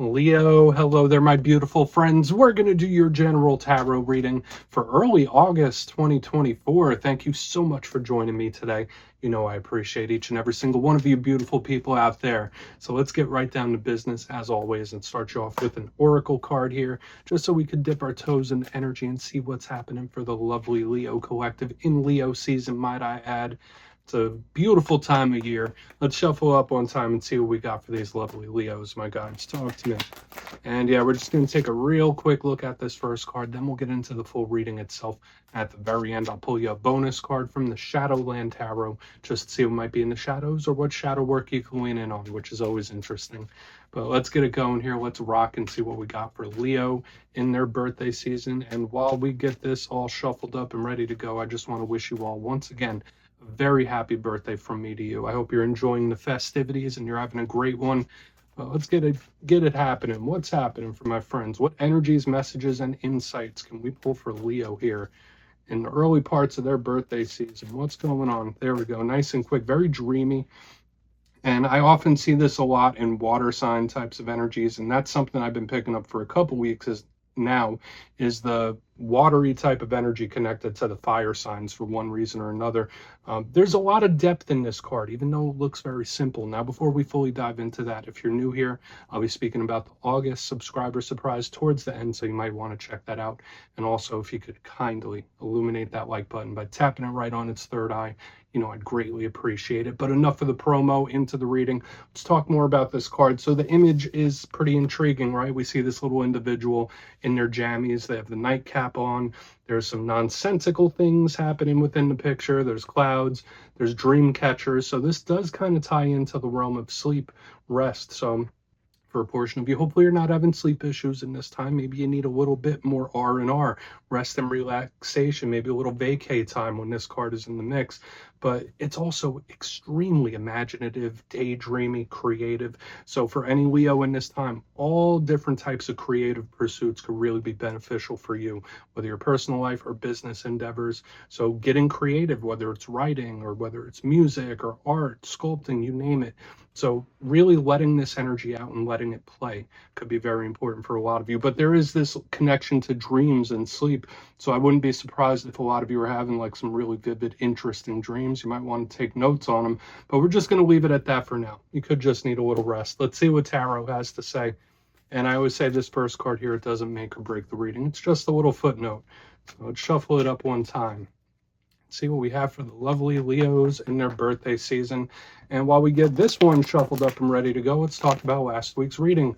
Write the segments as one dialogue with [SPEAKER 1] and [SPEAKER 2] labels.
[SPEAKER 1] Leo, hello there, my beautiful friends. We're going to do your general tarot reading for early August 2024. Thank you so much for joining me today. You know I appreciate each and every single one of you beautiful people out there. So let's get right down to business as always and start you off with an oracle card here, just so we could dip our toes in energy and see what's happening for the lovely Leo collective in Leo season, might I add. It's a beautiful time of year. Let's shuffle up on time and see what we got for these lovely Leos, my guys. Talk to me. And yeah, we're just going to take a real quick look at this first card. Then we'll get into the full reading itself. At the very end, I'll pull you a bonus card from the Shadowland Tarot, just to see what might be in the shadows or what shadow work you can lean in on, which is always interesting. But let's get it going here. Let's rock and see what we got for Leo in their birthday season. And while we get this all shuffled up and ready to go, I just want to wish you all once again a very happy birthday from me to you. I hope you're enjoying the festivities and you're having a great one. Let's get it happening. What's happening for my friends? What energies, messages, and insights can we pull for Leo here in the early parts of their birthday season? What's going on? There we go. Nice and quick. Very dreamy. And I often see this a lot in water sign types of energies, and that's something I've been picking up for a couple weeks is the watery type of energy connected to the fire signs for one reason or another. There's a lot of depth in this card, even though it looks very simple. Now, before we fully dive into that, if you're new here, I'll be speaking about the August subscriber surprise towards the end, so you might want to check that out. And also, if you could kindly illuminate that like button by tapping it right on its third eye, I'd greatly appreciate it. But enough of the promo, into the reading. Let's talk more about this card. So the image is pretty intriguing, right? We see this little individual in their jammies. They have the nightcap on. There's some nonsensical things happening within the picture. There's clouds. There's dream catchers. So this does kind of tie into the realm of sleep, rest. So for a portion of you, hopefully you're not having sleep issues in this time. Maybe you need a little bit more R&R, rest and relaxation, maybe a little vacay time when this card is in the mix. But it's also extremely imaginative, daydreamy, creative. So for any Leo in this time, all different types of creative pursuits could really be beneficial for you, whether your personal life or business endeavors. So getting creative, whether it's writing or whether it's music or art, sculpting, you name it. So really letting this energy out and letting it play could be very important for a lot of you. But there is this connection to dreams and sleep. So I wouldn't be surprised if a lot of you are having like some really vivid, interesting dreams. You might want to take notes on them, but we're just going to leave it at that for now. You could just need a little rest. Let's see what tarot has to say. And I always say this first card here, it doesn't make or break the reading. It's just a little footnote. So let's shuffle it up one time. See what we have for the lovely Leos in their birthday season. And while we get this one shuffled up and ready to go, let's talk about last week's reading.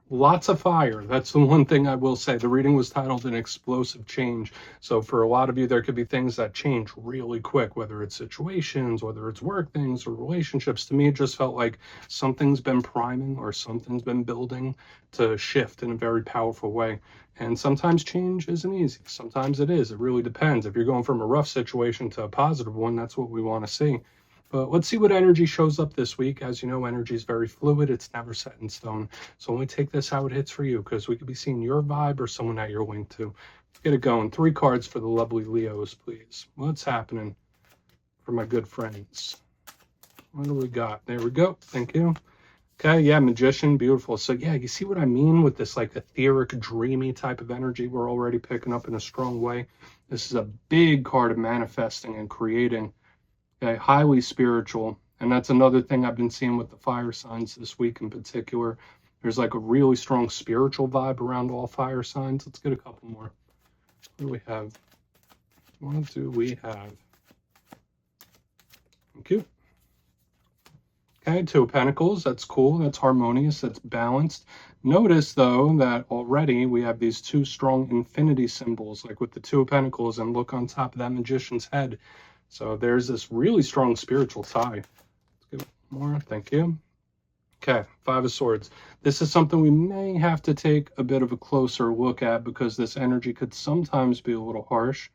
[SPEAKER 1] Lots of fire. That's the one thing I will say. The reading was titled An Explosive Change. So for a lot of you, there could be things that change really quick, whether it's situations, whether it's work things or relationships. To me, it just felt like something's been priming or something's been building to shift in a very powerful way. And sometimes change isn't easy. Sometimes it is. It really depends. If you're going from a rough situation to a positive one, that's what we want to see. But let's see what energy shows up this week. As you know, energy is very fluid. It's never set in stone. So only take this how it hits for you, because we could be seeing your vibe or someone that you're linked to. Let's get it going. 3 cards for the lovely Leos, please. What's happening for my good friends? What do we got? There we go. Thank you. Okay, yeah, Magician, beautiful. So yeah, you see what I mean with this like etheric, dreamy type of energy we're already picking up in a strong way. This is a big card of manifesting and creating. Okay, highly spiritual. And that's another thing I've been seeing with the fire signs this week in particular. There's like a really strong spiritual vibe around all fire signs. Let's get a couple more. What do we have? What do we have? Thank you. Okay, 2 of Pentacles. That's cool. That's harmonious. That's balanced. Notice, though, that already we have these 2 strong infinity symbols, like with the 2 of Pentacles, and look on top of that Magician's head. So there's this really strong spiritual tie. Let's get more. Thank you. Okay, 5 of Swords. This is something we may have to take a bit of a closer look at, because this energy could sometimes be a little harsh.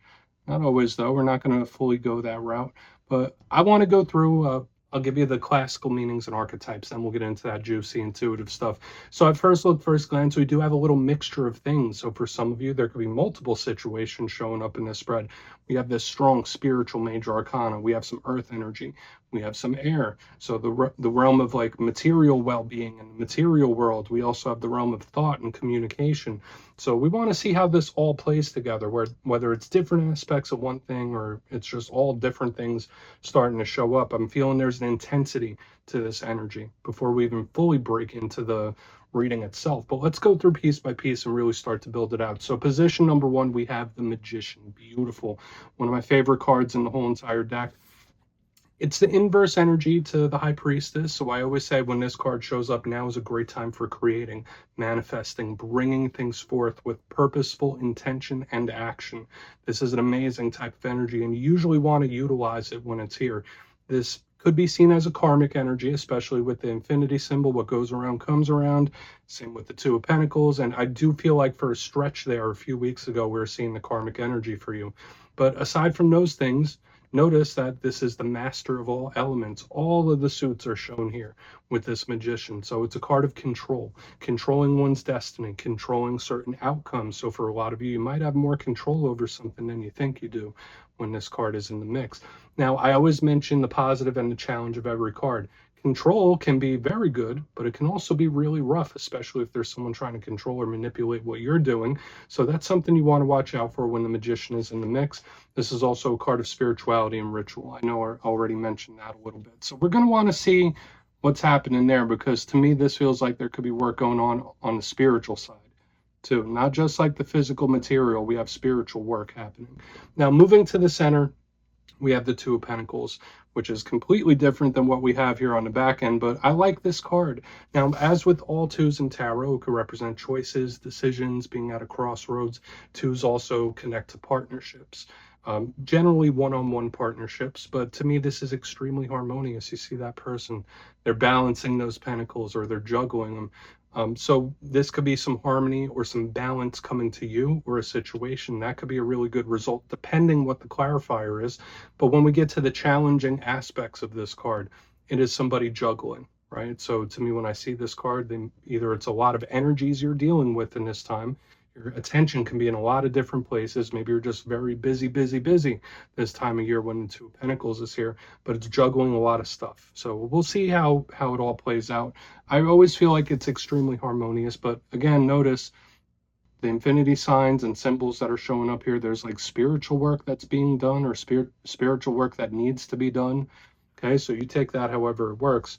[SPEAKER 1] Not always, though. We're not going to fully go that route. But I want to go through I'll give you the classical meanings and archetypes, then we'll get into that juicy, intuitive stuff. So at first look, first glance, we do have a little mixture of things. So for some of you, there could be multiple situations showing up in this spread. We have this strong spiritual major arcana. We have some earth energy. We have some air. So the realm of like material well-being and the material world. We also have the realm of thought and communication. So we want to see how this all plays together, whether it's different aspects of one thing or it's just all different things starting to show up. I'm feeling there's an intensity to this energy before we even fully break into the reading itself. But let's go through piece by piece and really start to build it out. So position number one, we have the Magician. Beautiful. One of my favorite cards in the whole entire deck. It's the inverse energy to the High Priestess. So I always say when this card shows up, now is a great time for creating, manifesting, bringing things forth with purposeful intention and action. This is an amazing type of energy, and you usually want to utilize it when it's here. This could be seen as a karmic energy, especially with the infinity symbol. What goes around comes around. Same with the Two of Pentacles. And I do feel like for a stretch there a few weeks ago, we were seeing the karmic energy for you. But aside from those things, notice that this is the master of all elements. All of the suits are shown here with this Magician. So it's a card of control, controlling one's destiny, controlling certain outcomes. So for a lot of you, you might have more control over something than you think you do when this card is in the mix. Now, I always mention the positive and the challenge of every card. Control can be very good, but it can also be really rough, especially if there's someone trying to control or manipulate what you're doing. So that's something you want to watch out for when the Magician is in the mix. This is also a card of spirituality and ritual. I know I already mentioned that a little bit. So we're going to want to see what's happening there, because to me, this feels like there could be work going on the spiritual side too. Not just like the physical material, we have spiritual work happening. Now, moving to the center, we have the Two of Pentacles, which is completely different than what we have here on the back end, but I like this card. Now, as with all twos in tarot, it could represent choices, decisions, being at a crossroads. Twos also connect to partnerships, generally one-on-one partnerships, but to me, this is extremely harmonious. You see that person, they're balancing those pentacles or they're juggling them. So this could be some harmony or some balance coming to you or a situation. That could be a really good result, depending what the clarifier is. But when we get to the challenging aspects of this card, it is somebody juggling, right? So to me, when I see this card, then either it's a lot of energies you're dealing with in this time. Your attention can be in a lot of different places. Maybe you're just very busy this time of year when the Two of Pentacles is here, but it's juggling a lot of stuff. So we'll see how it all plays out. I always feel like it's extremely harmonious, but again, notice the infinity signs and symbols that are showing up here. There's like spiritual work that's being done or spiritual work that needs to be done. Okay, so you take that however it works.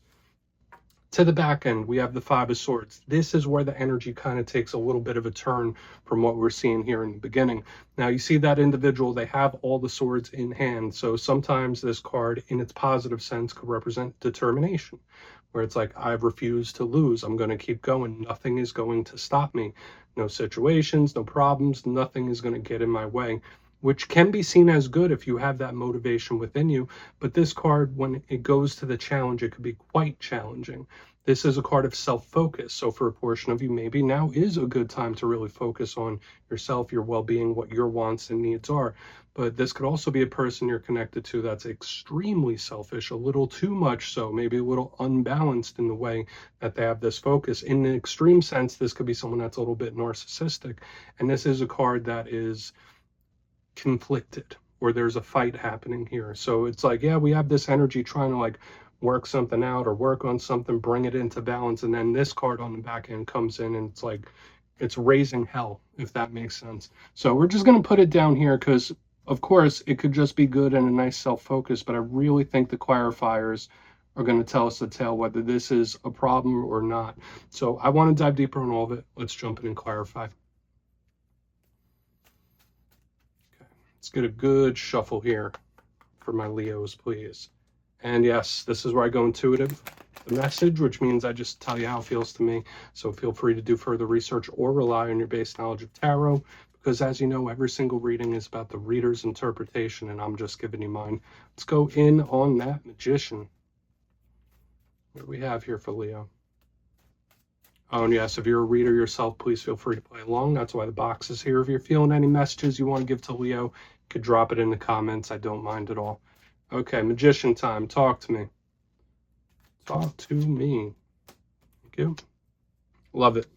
[SPEAKER 1] To the back end, we have the Five of Swords. This is where the energy kind of takes a little bit of a turn from what we're seeing here in the beginning. Now, you see that individual, they have all the swords in hand. So sometimes this card, in its positive sense, could represent determination, where it's like, I've refused to lose. I'm going to keep going. Nothing is going to stop me. No situations, no problems, nothing is going to get in my way, which can be seen as good if you have that motivation within you. But this card, when it goes to the challenge, it could be quite challenging. This is a card of self-focus. So for a portion of you, maybe now is a good time to really focus on yourself, your well-being, what your wants and needs are. But this could also be a person you're connected to that's extremely selfish, a little too much so, maybe a little unbalanced in the way that they have this focus. In the extreme sense, this could be someone that's a little bit narcissistic. And this is a card that is conflicted, or there's a fight happening here. So it's like, yeah, we have this energy trying to like work something out or work on something, bring it into balance, and then this card on the back end comes in and it's like it's raising hell, if that makes sense. So we're just going to put it down here because of course it could just be good and a nice self-focus, but I really think the clarifiers are going to tell us the tale whether this is a problem or not. So I want to dive deeper on all of it. Let's jump in and clarify. Let's get a good shuffle here for my Leos, please. And yes, this is where I go intuitive, the message, which means I just tell you how it feels to me. So feel free to do further research or rely on your base knowledge of tarot, because as you know, every single reading is about the reader's interpretation, and I'm just giving you mine. Let's go in on that Magician. What do we have here for Leo? Oh, and yes, if you're a reader yourself, please feel free to play along. That's why the box is here. If you're feeling any messages you want to give to Leo, you could drop it in the comments. I don't mind at all. Okay, Magician time. Talk to me. Talk to me. Thank you. Love it.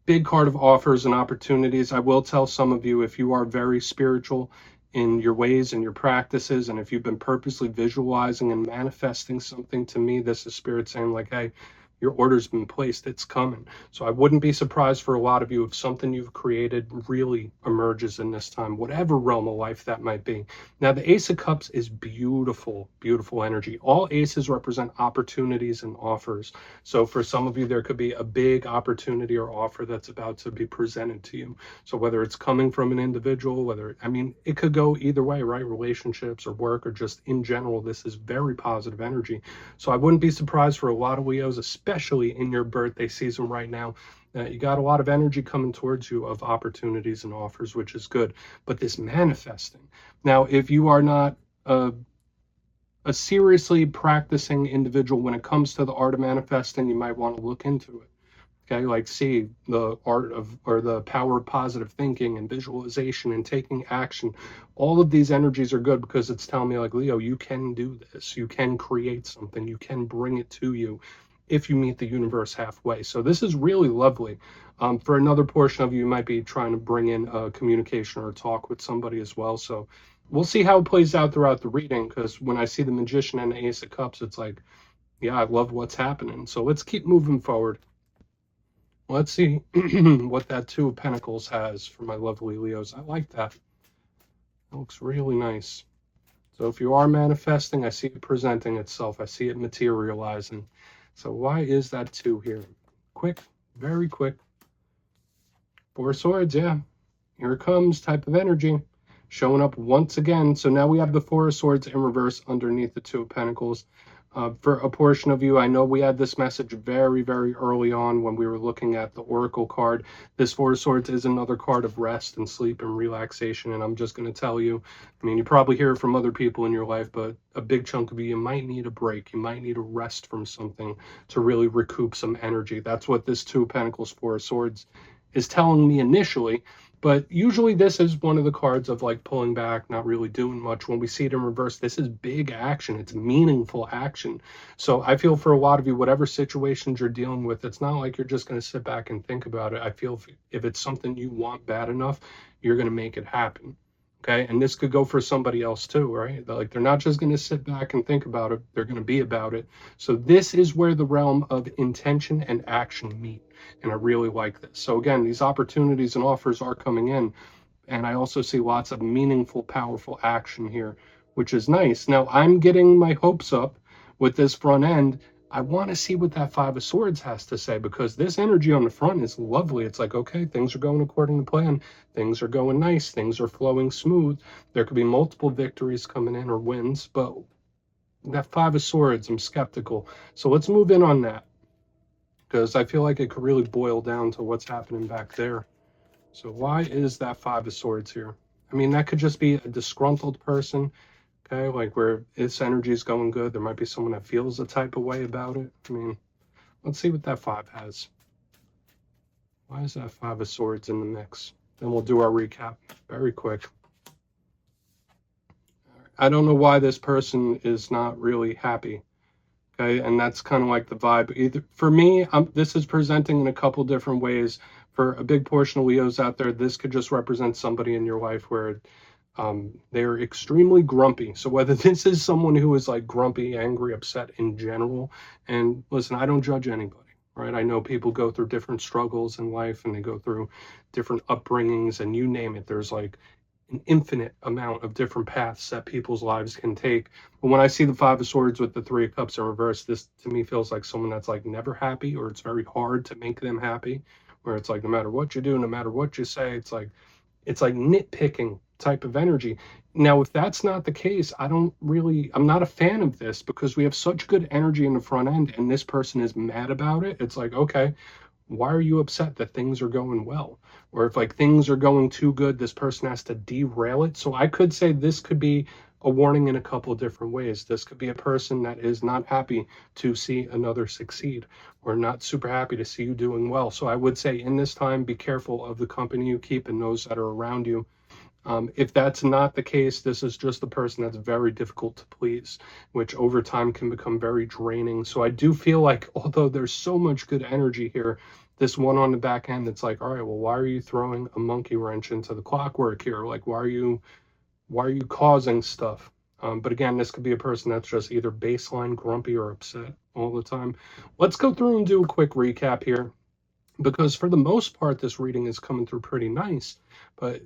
[SPEAKER 1] Big card of offers and opportunities. I will tell some of you, if you are very spiritual in your ways and your practices. And if you've been purposely visualizing and manifesting something, to me, this is spirit saying like, hey, your order's been placed, it's coming. So I wouldn't be surprised for a lot of you if something you've created really emerges in this time, whatever realm of life that might be. Now, the Ace of Cups is beautiful, beautiful energy. All aces represent opportunities and offers. So for some of you, there could be a big opportunity or offer that's about to be presented to you. So whether it's coming from an individual, I mean, it could go either way, right? Relationships or work or just in general, this is very positive energy. So I wouldn't be surprised for a lot of Leos, especially in your birthday season right now. You got a lot of energy coming towards you of opportunities and offers, which is good. But this manifesting. Now, if you are not a seriously practicing individual when it comes to the art of manifesting, you might want to look into it. Okay, like see the art of, or the power of positive thinking and visualization and taking action. All of these energies are good because it's telling me like, Leo, you can do this. You can create something. You can bring it to you if you meet the universe halfway. So this is really lovely. For another portion of you, you might be trying to bring in a communication or a talk with somebody as well. So we'll see how it plays out throughout the reading, because when I see the Magician and the Ace of Cups, it's like, yeah, I love what's happening. So let's keep moving forward. Let's see what that Two of Pentacles has for my lovely Leos. I like that. That looks really nice. So if you are manifesting, I see it presenting itself. I see it materializing. So why is that 2 here? Quick, very quick. 4 of Swords, yeah. Here it comes, type of energy. Showing up once again. So now we have the 4 of Swords in reverse underneath the 2 of Pentacles. For a portion of you, I know we had this message very, very early on when we were looking at the Oracle card. This 4 of Swords is another card of rest and sleep and relaxation. And I'm just going to tell you, I mean, you probably hear it from other people in your life, but a big chunk of you might need a break. You might need a rest from something to really recoup some energy. That's what this 2 of Pentacles, 4 of Swords is telling me initially. But usually this is one of the cards of like pulling back, not really doing much. When we see it in reverse, this is big action. It's meaningful action. So I feel for a lot of you, whatever situations you're dealing with, it's not like you're just going to sit back and think about it. I feel if it's something you want bad enough, you're going to make it happen. Okay, and this could go for somebody else too, right? Like they're not just going to sit back and think about it. They're going to be about it. So this is where the realm of intention and action meet. And I really like this. So again, these opportunities and offers are coming in. And I also see lots of meaningful, powerful action here, which is nice. Now I'm getting my hopes up with this front end. I want to see what that 5 of Swords has to say, because this energy on the front is lovely. It's like, okay, things are going according to plan. Things are going nice. Things are flowing smooth. There could be multiple victories coming in or wins, but that 5 of Swords, I'm skeptical. So let's move in on that, because I feel like it could really boil down to what's happening back there. So why is that 5 of Swords here? I mean, that could just be a disgruntled person. Okay, like where its energy is going good. There might be someone that feels a type of way about it. I mean, let's see what that 5 has. Why is that 5 of Swords in the mix? Then we'll do our recap very quick. I don't know why this person is not really happy. Okay, and that's kind of like the vibe. Either for me, this is presenting in a couple different ways. For a big portion of Leos out there, this could just represent somebody in your life where they're extremely grumpy. So whether this is someone who is like grumpy, angry, upset in general, and listen, I don't judge anybody, right? I know people go through different struggles in life and they go through different upbringings and you name it. There's like an infinite amount of different paths that people's lives can take. But when I see the 5 of Swords with the 3 of Cups in reverse, this to me feels like someone that's like never happy, or it's very hard to make them happy, where it's like no matter what you do, no matter what you say, it's like nitpicking type of energy. Now, if that's not the case, I'm not a fan of this, because we have such good energy in the front end and this person is mad about it. It's like, okay, why are you upset that things are going well? Or if like things are going too good, this person has to derail it. So I could say this could be a warning in a couple of different ways. This could be a person that is not happy to see another succeed, or not super happy to see you doing well. So I would say in this time, be careful of the company you keep and those that are around you. If that's not the case, this is just a person that's very difficult to please, which over time can become very draining. So I do feel like, although there's so much good energy here, this one on the back end, it's like, all right, well, why are you throwing a monkey wrench into the clockwork here? Like, why are you Why are you causing stuff? But again, this could be a person that's just either baseline grumpy or upset all the time. Let's go through and do a quick recap here, because for the most part, this reading is coming through pretty nice. But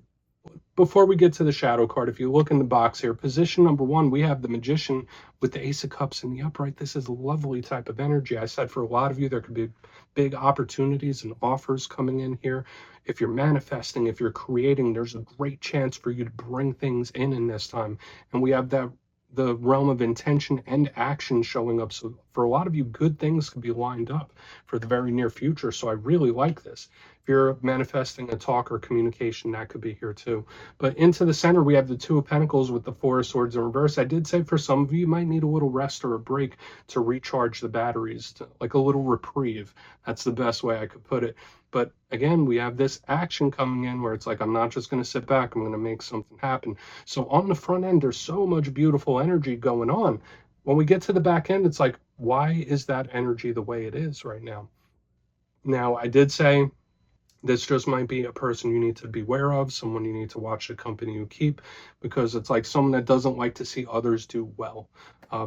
[SPEAKER 1] before we get to the shadow card, if you look in the box here, position number 1, we have the Magician with the Ace of Cups in the upright. This is a lovely type of energy. I said for a lot of you, there could be big opportunities and offers coming in here. If you're manifesting, if you're creating, there's a great chance for you to bring things in this time. And we have that the realm of intention and action showing up. So for a lot of you, good things could be lined up for the very near future. So I really like this. If you're manifesting a talk or communication, that could be here too. But into the center, we have the Two of Pentacles with the Four of Swords in reverse. I did say for some of you, you might need a little rest or a break to recharge the batteries, like a little reprieve. That's the best way I could put it. But again, we have this action coming in where it's like, I'm not just going to sit back, I'm going to make something happen. So on the front end, there's so much beautiful energy going on. When we get to the back end, it's like, why is that energy the way it is right now? Now, I did say this just might be a person you need to be aware of, someone you need to watch the company you keep, because it's like someone that doesn't like to see others do well.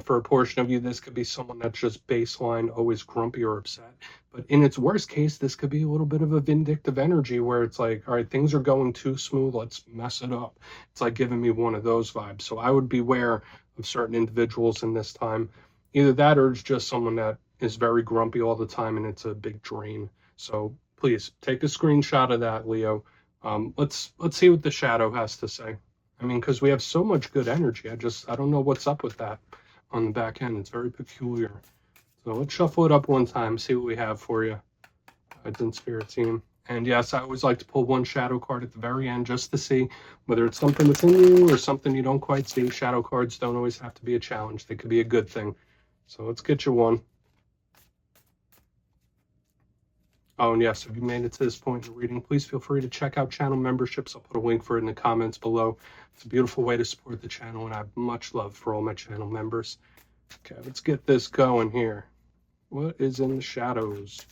[SPEAKER 1] For a portion of you, this could be someone that's just baseline, always grumpy or upset. But in its worst case, this could be a little bit of a vindictive energy where it's like, all right, things are going too smooth, let's mess it up. It's like giving me one of those vibes. So I would beware of certain individuals in this time. Either that or it's just someone that is very grumpy all the time and it's a big drain. So please take a screenshot of that, Leo. Let's see what the shadow has to say. I mean, because we have so much good energy. I don't know what's up with that on the back end. It's very peculiar. So let's shuffle it up one time, see what we have for you. Guides and Spirit team. And yes, I always like to pull one shadow card at the very end just to see whether it's something within you or something you don't quite see. Shadow cards don't always have to be a challenge. They could be a good thing. So let's get you one. Oh, and yes, if you made it to this point in the reading, please feel free to check out channel memberships. I'll put a link for it in the comments below. It's a beautiful way to support the channel, and I have much love for all my channel members. Okay, let's get this going here. What is in the shadows?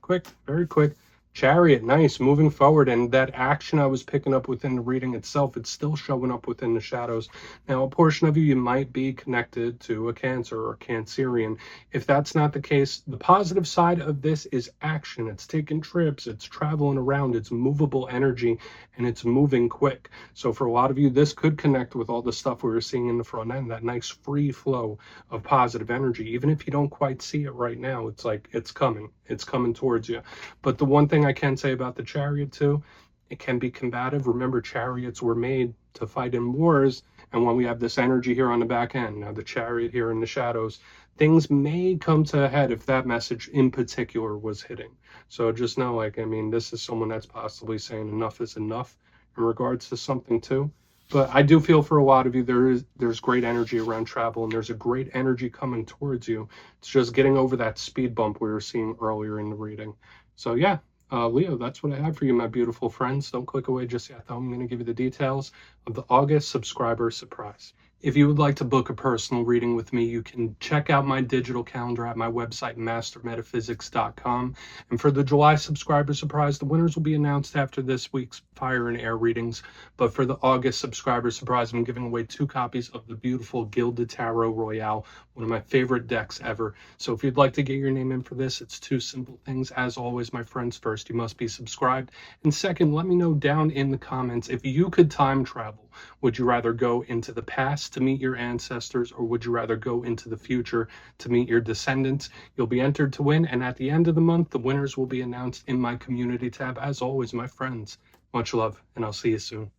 [SPEAKER 1] Quick, very quick. Chariot, nice, moving forward, and that action I was picking up within the reading itself, it's still showing up within the shadows. Now, a portion of you might be connected to a Cancer or Cancerian. If that's not the case, the positive side of this is action. It's taking trips, it's traveling around, it's movable energy, and it's moving quick. So for a lot of you, this could connect with all the stuff we were seeing in the front end, that nice free flow of positive energy. Even if you don't quite see it right now, it's like it's coming towards you. But the one thing I can say about the Chariot too, it can be combative. Remember, chariots were made to fight in wars, and when we have this energy here on the back end, now the Chariot here in the shadows, things may come to a head if that message in particular was hitting. So just know, like, I mean, this is someone that's possibly saying enough is enough in regards to something too. But I do feel for a lot of you, there's great energy around travel, and there's a great energy coming towards you. It's just getting over that speed bump we were seeing earlier in the reading. So yeah, Leo, that's what I have for you, my beautiful friends. Don't click away just yet, though. I'm going to give you the details of the August subscriber surprise. If you would like to book a personal reading with me, you can check out my digital calendar at my website, mastermetaphysics.com. And for the July subscriber surprise, the winners will be announced after this week's Fire and Air readings. But for the August subscriber surprise, I'm giving away 2 copies of the beautiful Gilded Tarot Royale, one of my favorite decks ever. So if you'd like to get your name in for this, it's 2 simple things. As always, my friends, first, you must be subscribed. And second, let me know down in the comments, if you could time travel, would you rather go into the past to meet your ancestors, or would you rather go into the future to meet your descendants? You'll be entered to win, and at the end of the month, the winners will be announced in my community tab. As always, my friends, much love, and I'll see you soon.